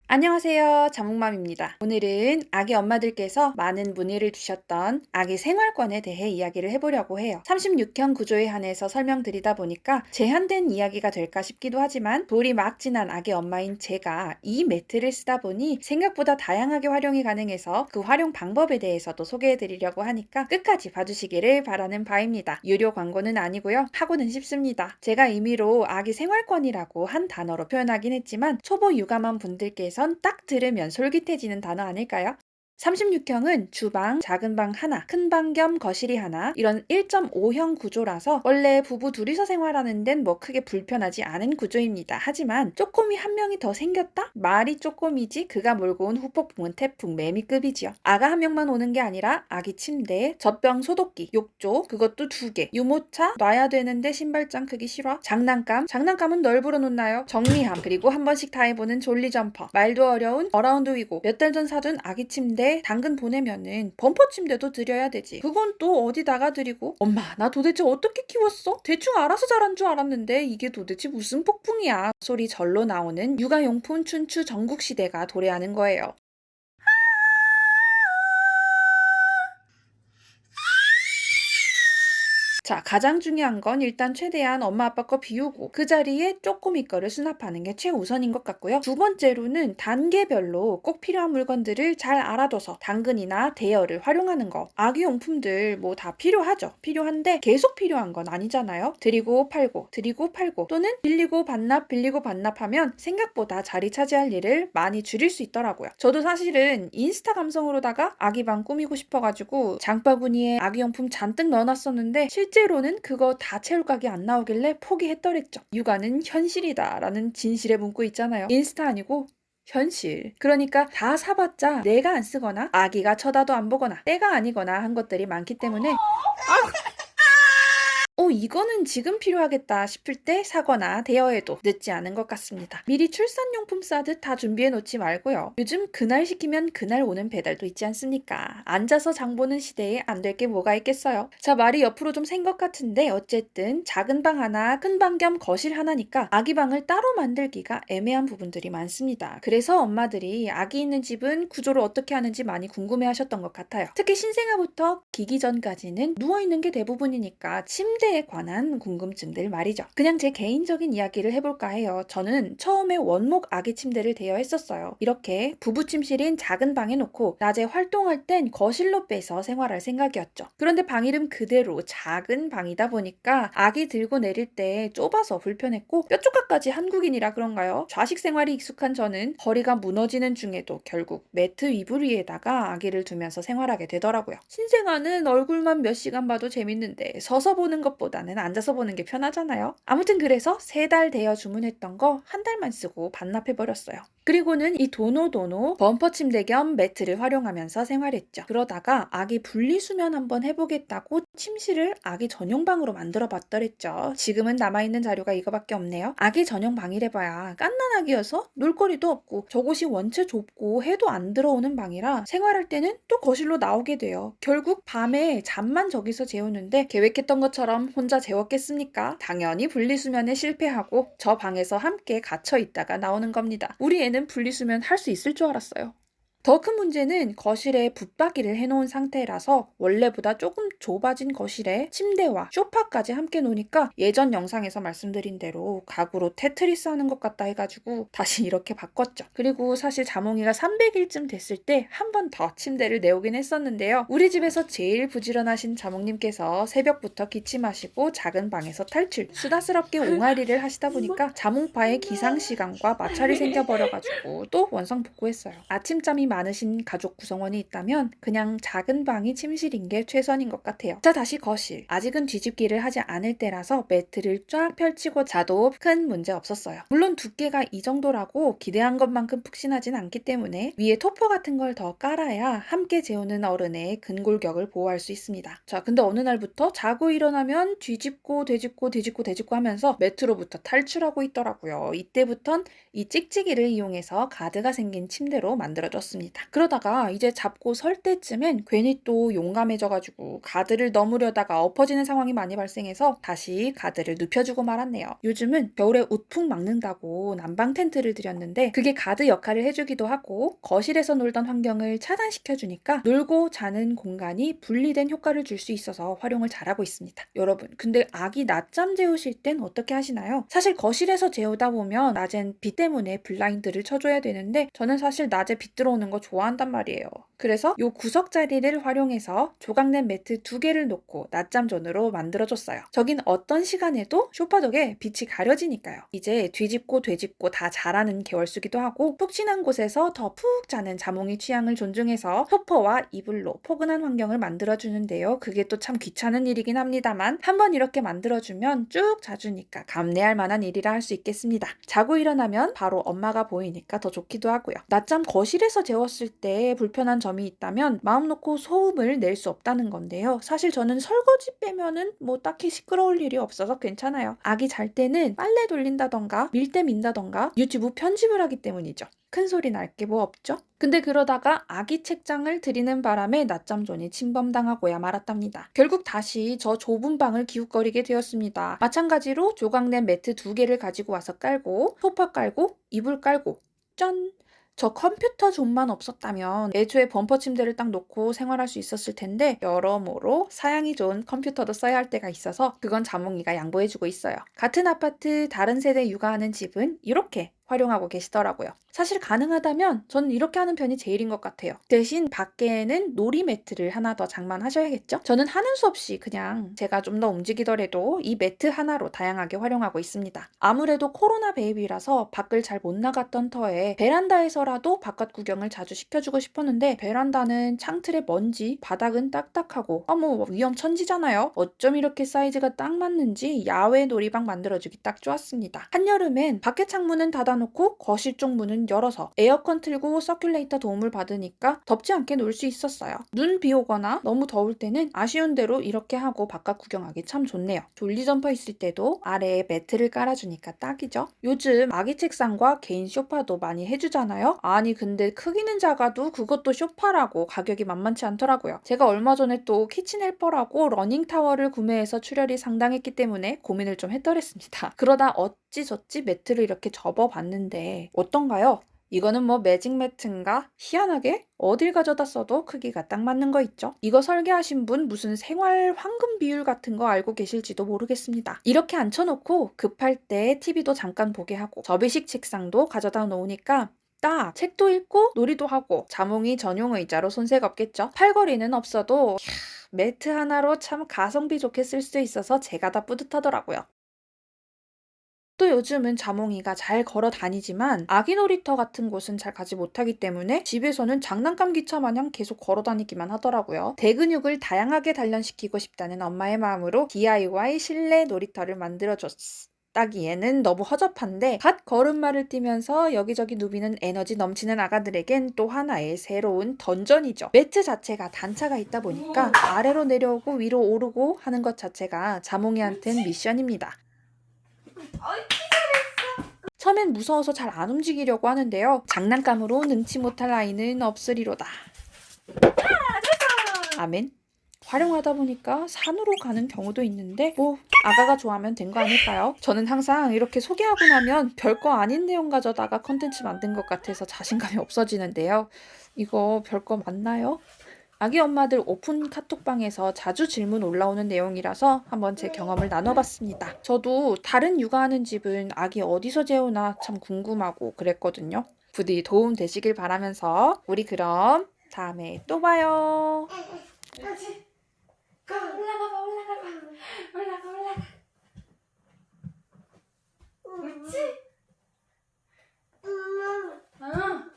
안녕하세요. 자몽맘입니다. 오늘은 아기 엄마들께서 많은 문의를 주셨던 아기 생활권에 대해 이야기를 해보려고 해요. 36형 구조에 한해서 설명드리다 보니까 제한된 이야기가 될까 싶기도 하지만 돌이 막 지난 아기 엄마인 제가 이 매트를 쓰다 보니 생각보다 다양하게 활용이 가능해서 그 활용 방법에 대해서도 소개해드리려고 하니까 끝까지 봐주시기를 바라는 바입니다. 유료 광고는 아니고요. 하고는 싶습니다. 제가 임의로 아기 생활권이라고 한 단어로 표현하긴 했지만 초보 육아맘 분들께서 딱 들으면 솔깃해지는 단어 아닐까요? 36형은 주방, 작은 방 하나, 큰 방 겸 거실이 하나 이런 1.5형 구조라서 원래 부부 둘이서 생활하는 데는 뭐 크게 불편하지 않은 구조입니다. 하지만 쪼꼬미 한 명이 더 생겼다? 말이 쪼꼬미지 그가 몰고 온 후폭풍은 태풍 매미급이지요. 아가 한 명만 오는 게 아니라 아기 침대, 젖병 소독기, 욕조 그것도 2개, 유모차 놔야 되는데 신발장 크기 싫어? 장난감은 널브러 놓나요? 정리함 그리고 한 번씩 다 해보는 졸리 점퍼 말도 어려운 어라운드 위고 몇 달 전 사둔 아기 침대 당근 보내면은 범퍼 침대도 드려야 되지. 그건 또 어디다가 드리고 엄마 나 도대체 어떻게 키웠어? 대충 알아서 자란 줄 알았는데 이게 도대체 무슨 폭풍이야 소리 절로 나오는 육아용품 춘추 전국시대가 도래하는 거예요. 자, 가장 중요한 건 일단 최대한 엄마 아빠 거 비우고 그 자리에 쪼꼬미 거를 수납하는 게 최우선인 것 같고요. 두 번째로는 단계별로 꼭 필요한 물건들을 잘 알아둬서 당근이나 대여를 활용하는 거. 아기 용품들 뭐 다 필요하죠. 필요한데 계속 필요한 건 아니잖아요. 드리고 팔고 또는 빌리고 반납하면 생각보다 자리 차지할 일을 많이 줄일 수 있더라고요. 저도 사실은 인스타 감성으로다가 아기 방 꾸미고 싶어가지고 장바구니에 아기 용품 잔뜩 넣어놨었는데 실제로는 그거 다 채울 각이 안 나오길래 포기했더랬죠. 육아는 현실이다 라는 진실에 묻고 있잖아요. 인스타 아니고 현실. 그러니까 다 사봤자 내가 안 쓰거나 아기가 쳐다도 안 보거나 때가 아니거나 한 것들이 많기 때문에 이거는 지금 필요하겠다 싶을 때 사거나 대여해도 늦지 않은 것 같습니다. 미리 출산용품 싸듯 다 준비해 놓지 말고요. 요즘 그날 시키면 그날 오는 배달도 있지 않습니까? 앉아서 장 보는 시대에 안 될 게 뭐가 있겠어요. 자, 말이 옆으로 좀 센 것 같은데 어쨌든 작은 방 하나, 큰 방 겸 거실 하나니까 아기 방을 따로 만들기가 애매한 부분들이 많습니다. 그래서 엄마들이 아기 있는 집은 구조를 어떻게 하는지 많이 궁금해 하셨던 것 같아요. 특히 신생아부터 기기 전까지는 누워있는 게 대부분이니까 침대에 관한 궁금증들 말이죠. 그냥 제 개인적인 이야기를 해볼까 해요. 저는 처음에 원목 아기 침대를 대여했었어요. 이렇게 부부 침실인 작은 방에 놓고 낮에 활동할 땐 거실로 빼서 생활할 생각이었죠. 그런데 방 이름 그대로 작은 방이다 보니까 아기 들고 내릴 때 좁아서 불편했고 뼈조각까지 한국인이라 그런가요? 좌식 생활이 익숙한 저는 허리가 무너지는 중에도 결국 매트 이불 위에다가 아기를 두면서 생활하게 되더라고요. 신생아는 얼굴만 몇 시간 봐도 재밌는데 서서 보는 것보다는 앉아서 보는 게 편하잖아요. 아무튼 그래서 3달 대여 주문했던 거 한 달만 쓰고 반납해버렸어요. 그리고는 이 도노도노 범퍼 침대 겸 매트를 활용하면서 생활했죠. 그러다가 아기 분리수면 한번 해보겠다고 침실을 아기 전용방으로 만들어 봤더랬죠. 지금은 남아있는 자료가 이거밖에 없네요. 아기 전용 방이래봐야 갓난아기여서 놀거리도 없고 저곳이 원체 좁고 해도 안 들어오는 방이라 생활할 때는 또 거실로 나오게 돼요. 결국 밤에 잠만 저기서 재우는데 계획했던 것처럼 혼자 재웠겠습니까? 당연히 분리수면에 실패하고 저 방에서 함께 갇혀 있다가 나오는 겁니다. 우리 애는 분리수면 할 수 있을 줄 알았어요. 더 큰 문제는 거실에 붙박이를 해놓은 상태라서 원래보다 조금 좁아진 거실에 침대와 소파까지 함께 놓으니까 예전 영상에서 말씀드린 대로 가구로 테트리스 하는 것 같다 해가지고 다시 이렇게 바꿨죠. 그리고 사실 자몽이가 300일쯤 됐을 때 한 번 더 침대를 내오긴 했었는데요. 우리 집에서 제일 부지런하신 자몽님께서 새벽부터 기침하시고 작은 방에서 탈출, 수다스럽게 옹알이를 하시다 보니까 자몽파의 기상시간과 마찰이 생겨버려가지고 또 원상복구했어요. 아침잠이 많으신 가족 구성원이 있다면 그냥 작은 방이 침실인 게 최선인 것 같아요. 자, 다시 거실. 아직은 뒤집기를 하지 않을 때라서 매트를 쫙 펼치고 자도 큰 문제 없었어요. 물론 두께가 이 정도라고 기대한 것만큼 푹신하진 않기 때문에 위에 토퍼 같은 걸 더 깔아야 함께 재우는 어른의 근골격을 보호할 수 있습니다. 자, 근데 어느 날부터 자고 일어나면 뒤집고 하면서 매트로부터 탈출하고 있더라고요. 이때부턴 이 찍찍이를 이용해서 가드가 생긴 침대로 만들어줬습니다. 그러다가 이제 잡고 설 때쯤엔 괜히 또 용감해져가지고 가드를 넘으려다가 엎어지는 상황이 많이 발생해서 다시 가드를 눕혀주고 말았네요. 요즘은 겨울에 우풍 막는다고 난방 텐트를 들였는데 그게 가드 역할을 해주기도 하고 거실에서 놀던 환경을 차단시켜주니까 놀고 자는 공간이 분리된 효과를 줄 수 있어서 활용을 잘하고 있습니다. 여러분, 근데 아기 낮잠 재우실 땐 어떻게 하시나요? 사실 거실에서 재우다 보면 낮엔 빛 때문에 블라인드를 쳐줘야 되는데 저는 사실 낮에 빛 들어오는 거 좋아한단 말이에요. 그래서 요 구석 자리를 활용해서 조각낸 매트 2개를 놓고 낮잠 존으로 만들어줬어요. 저긴 어떤 시간에도 소파 덕에 빛이 가려지니까요. 이제 뒤집고 되짚고 다 잘하는 개월수기도 하고 푹신한 곳에서 더 푹 자는 자몽이 취향을 존중해서 소파와 이불로 포근한 환경을 만들어주는데요. 그게 또 참 귀찮은 일이긴 합니다만 한번 이렇게 만들어주면 쭉 자주니까 감내할 만한 일이라 할 수 있겠습니다. 자고 일어나면 바로 엄마가 보이니까 더 좋기도 하고요. 낮잠 거실에서 재웠을 때 불편한 점이 있다면 마음 놓고 소음을 낼 수 없다는 건데요. 사실 저는 설거지 빼면은 뭐 딱히 시끄러울 일이 없어서 괜찮아요. 아기 잘 때는 빨래 돌린다던가 밀대 민다던가 유튜브 편집을 하기 때문이죠. 큰 소리 날 게 뭐 없죠? 근데 그러다가 아기 책장을 들이는 바람에 낮잠존이 침범당하고야 말았답니다. 결국 다시 저 좁은 방을 기웃거리게 되었습니다. 마찬가지로 조각낸 매트 2개를 가지고 와서 깔고 소파 깔고 이불 깔고 짠! 저 컴퓨터 존만 없었다면 애초에 범퍼 침대를 딱 놓고 생활할 수 있었을 텐데 여러모로 사양이 좋은 컴퓨터도 써야 할 때가 있어서 그건 자몽이가 양보해주고 있어요. 같은 아파트 다른 세대 육아하는 집은 이렇게 활용하고 계시더라고요. 사실 가능하다면 저는 이렇게 하는 편이 제일인 것 같아요. 대신 밖에는 놀이 매트를 하나 더 장만하셔야겠죠? 저는 하는 수 없이 그냥 제가 좀 더 움직이더라도 이 매트 하나로 다양하게 활용하고 있습니다. 아무래도 코로나 베이비라서 밖을 잘 못 나갔던 터에 베란다에서라도 바깥 구경을 자주 시켜주고 싶었는데 베란다는 창틀에 먼지, 바닥은 딱딱하고 뭐 위험천지잖아요. 어쩜 이렇게 사이즈가 딱 맞는지 야외 놀이방 만들어주기 딱 좋았습니다. 한여름엔 밖에 창문은 닫아놓고 거실 쪽 문은 열어서 에어컨 틀고 서큘레이터 도움을 받으니까 덥지 않게 놀 수 있었어요. 눈 비 오거나 너무 더울 때는 아쉬운 대로 이렇게 하고 바깥 구경하기 참 좋네요. 졸리 점퍼 있을 때도 아래에 매트를 깔아주니까 딱이죠. 요즘 아기 책상과 개인 소파도 많이 해주잖아요. 아니 근데 크기는 작아도 그것도 소파라고 가격이 만만치 않더라고요. 제가 얼마 전에 또 키친 헬퍼라고 러닝타워를 구매해서 출혈이 상당했기 때문에 고민을 좀 했더랬습니다. 그러다 어찌저찌 매트를 이렇게 접어봤는데 어떤가요? 이거는 뭐 매직 매트인가? 희한하게 어딜 가져다 써도 크기가 딱 맞는 거 있죠? 이거 설계하신 분 무슨 생활 황금 비율 같은 거 알고 계실지도 모르겠습니다. 이렇게 앉혀놓고 급할 때 TV도 잠깐 보게 하고 접이식 책상도 가져다 놓으니까 딱 책도 읽고 놀이도 하고 자몽이 전용 의자로 손색 없겠죠? 팔걸이는 없어도 매트 하나로 참 가성비 좋게 쓸 수 있어서 제가 다 뿌듯하더라고요. 또 요즘은 자몽이가 잘 걸어 다니지만 아기 놀이터 같은 곳은 잘 가지 못하기 때문에 집에서는 장난감 기차 마냥 계속 걸어 다니기만 하더라고요. 대근육을 다양하게 단련시키고 싶다는 엄마의 마음으로 DIY 실내 놀이터를 만들어줬어. 따기에는 너무 허접한데 갓 걸음마를 뛰면서 여기저기 누비는 에너지 넘치는 아가들에겐 또 하나의 새로운 던전이죠. 매트 자체가 단차가 있다 보니까 아래로 내려오고 위로 오르고 하는 것 자체가 자몽이한텐 미션입니다. 처음엔 무서워서 잘 안 움직이려고 하는데요. 장난감으로 능치 못할 아이는 없으리로다. 아멘. 활용하다 보니까 산으로 가는 경우도 있는데 뭐 아가가 좋아하면 된 거 아닐까요? 저는 항상 이렇게 소개하고 나면 별거 아닌 내용 가져다가 컨텐츠 만든 것 같아서 자신감이 없어지는데요. 이거 별거 맞나요? 아기 엄마들 오픈 카톡방에서 자주 질문 올라오는 내용이라서 한번 제 경험을 나눠봤습니다. 저도 다른 육아하는 집은 아기 어디서 재우나 참 궁금하고 그랬거든요. 부디 도움 되시길 바라면서 우리 그럼 다음에 또 봐요. 그렇지. 올라가 봐, 올라가 봐. 올라가, 올라가. 그렇지? 응.